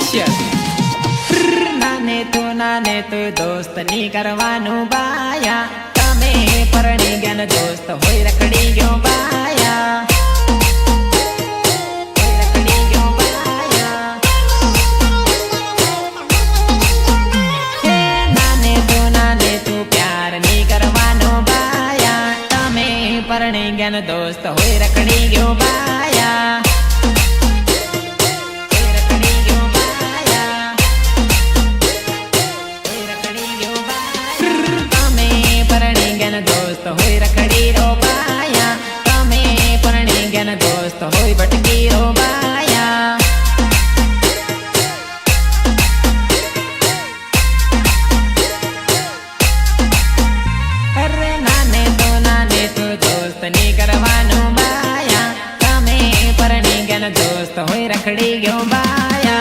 Official नाने तो दोस्त नी करवानु बाया तमे परणी ज्ञान दोस्त होई रखड़ी गयो बाया ज्ञान दोस्त होई रखड़ी गयो बाया तमे परणी ज्ञान दोस्त होई रखड़ी रो बाया तमे परणी ज्ञान दोस्त होई भटकी रो बाया अरे नाने तो दोस्त नी करवानु बाया तमे परणी ज्ञान दोस्त होई रखड़ी गयो बाया।